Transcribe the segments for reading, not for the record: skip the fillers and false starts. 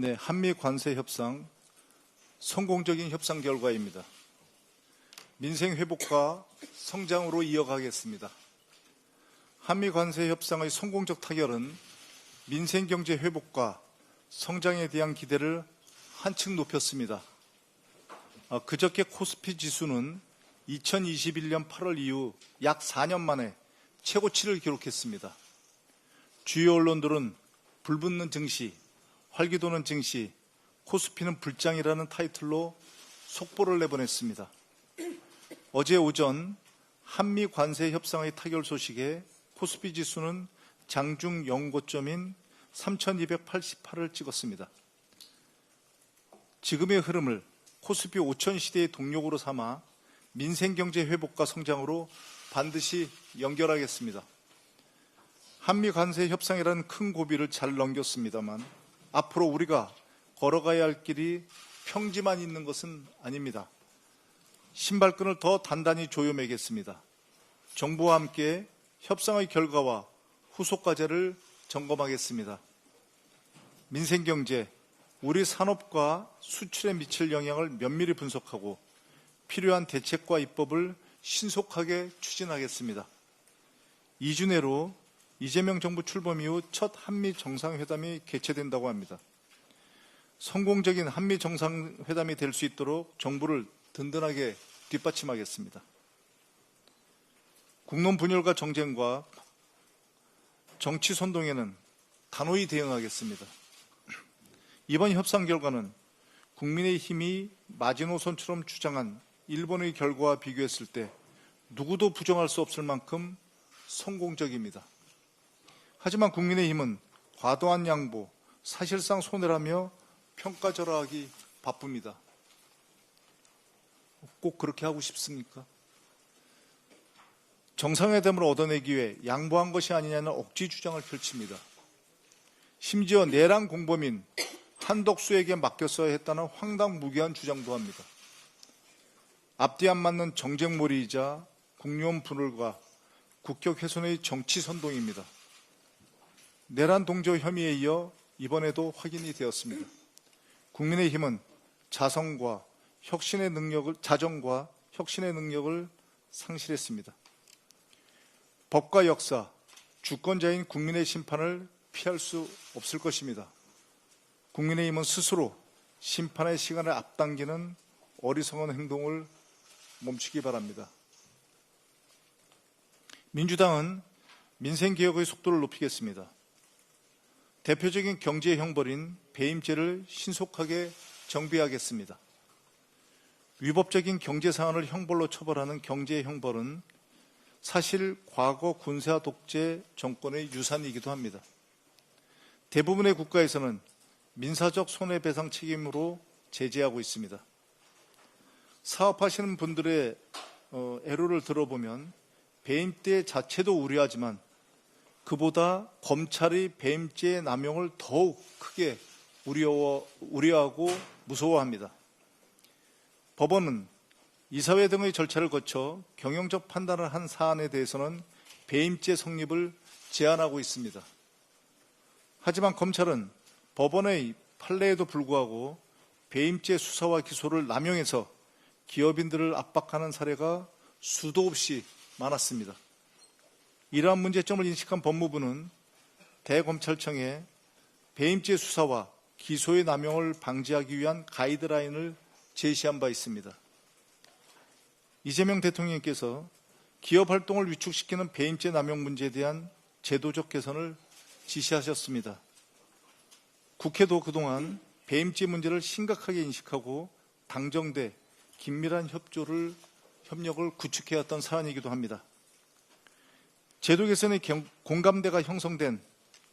네, 한미 관세 협상 성공적인 협상 결과입니다. 민생 회복과 성장으로 이어가겠습니다. 한미 관세 협상의 성공적 타결은 민생 경제 회복과 성장에 대한 기대를 한층 높였습니다. 그저께 코스피 지수는 2021년 8월 이후 약 4년 만에 최고치를 기록했습니다. 주요 언론들은 불붙는 증시, 활기도는 증시, 코스피는 불장이라는 타이틀로 속보를 내보냈습니다. 어제 오전 한미 관세 협상의 타결 소식에 코스피 지수는 장중 연고점인 3,288을 찍었습니다. 지금의 흐름을 코스피 5천 시대의 동력으로 삼아 민생경제 회복과 성장으로 반드시 연결하겠습니다. 한미 관세 협상이라는 큰 고비를 잘 넘겼습니다만 앞으로 우리가 걸어가야 할 길이 평지만 있는 것은 아닙니다. 신발끈을 더 단단히 조여매겠습니다. 정부와 함께 협상의 결과와 후속 과제를 점검하겠습니다. 민생경제, 우리 산업과 수출에 미칠 영향을 면밀히 분석하고 필요한 대책과 입법을 신속하게 추진하겠습니다. 2주 내로 이재명 정부 출범 이후 첫 한미 정상회담이 개최된다고 합니다. 성공적인 한미 정상회담이 될 수 있도록 정부를 든든하게 뒷받침하겠습니다. 국론 분열과 정쟁과 정치 선동에는 단호히 대응하겠습니다. 이번 협상 결과는 국민의힘이 마지노선처럼 주장한 일본의 결과와 비교했을 때 누구도 부정할 수 없을 만큼 성공적입니다. 하지만 국민의힘은 과도한 양보, 사실상 손해라며 평가절하하기 바쁩니다. 꼭 그렇게 하고 싶습니까? 정상회담을 얻어내기 위해 양보한 것이 아니냐는 억지 주장을 펼칩니다. 심지어 내란 공범인 한덕수에게 맡겼어야 했다는 황당무계한 주장도 합니다. 앞뒤 안 맞는 정쟁몰이이자 국론 분열과 국격 훼손의 정치 선동입니다. 내란 동조 혐의에 이어 이번에도 확인이 되었습니다. 국민의힘은 자정과 혁신의 능력을 상실했습니다. 법과 역사, 주권자인 국민의 심판을 피할 수 없을 것입니다. 국민의힘은 스스로 심판의 시간을 앞당기는 어리석은 행동을 멈추기 바랍니다. 민주당은 민생개혁의 속도를 높이겠습니다. 대표적인 경제 형벌인 배임죄를 신속하게 정비하겠습니다. 위법적인 경제 사안을 형벌로 처벌하는 경제 형벌은 사실 과거 군사 독재 정권의 유산이기도 합니다. 대부분의 국가에서는 민사적 손해배상 책임으로 제재하고 있습니다. 사업하시는 분들의 애로를 들어보면 배임죄 자체도 우려하지만 그보다 검찰이 배임죄 남용을 더욱 크게 우려하고 무서워합니다. 법원은 이사회 등의 절차를 거쳐 경영적 판단을 한 사안에 대해서는 배임죄 성립을 제한하고 있습니다. 하지만 검찰은 법원의 판례에도 불구하고 배임죄 수사와 기소를 남용해서 기업인들을 압박하는 사례가 수도 없이 많았습니다. 이러한 문제점을 인식한 법무부는 대검찰청에 배임죄 수사와 기소의 남용을 방지하기 위한 가이드라인을 제시한 바 있습니다. 이재명 대통령께서 기업 활동을 위축시키는 배임죄 남용 문제에 대한 제도적 개선을 지시하셨습니다. 국회도 그동안 배임죄 문제를 심각하게 인식하고 당정대 긴밀한 협력을 구축해왔던 사안이기도 합니다. 제도 개선의 공감대가 형성된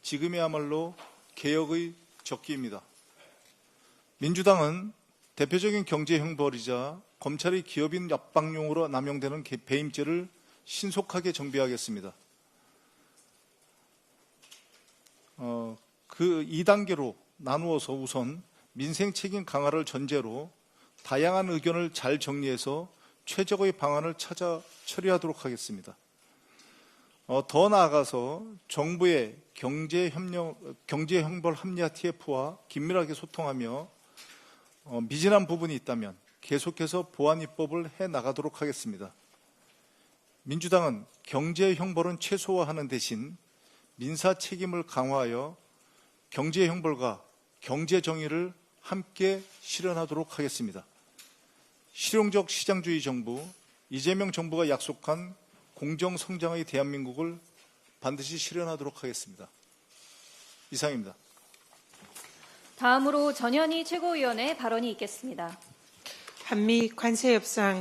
지금이야말로 개혁의 적기입니다. 민주당은 대표적인 경제 형벌이자 검찰의 기업인 압박용으로 남용되는 배임죄를 신속하게 정비하겠습니다. 그 2단계로 나누어서 우선 민생 책임 강화를 전제로 다양한 의견을 잘 정리해서 최적의 방안을 찾아 처리하도록 하겠습니다. 더 나아가서 정부의 경제형벌 합리화 TF와 긴밀하게 소통하며 미진한 부분이 있다면 계속해서 보완 입법을 해나가도록 하겠습니다. 민주당은 경제형벌은 최소화하는 대신 민사 책임을 강화하여 경제형벌과 경제정의를 함께 실현하도록 하겠습니다. 실용적 시장주의 정부, 이재명 정부가 약속한 공정성장의 대한민국을 반드시 실현하도록 하겠습니다. 이상입니다. 다음으로 전현희 최고위원의 발언이 있겠습니다. 한미 관세 협상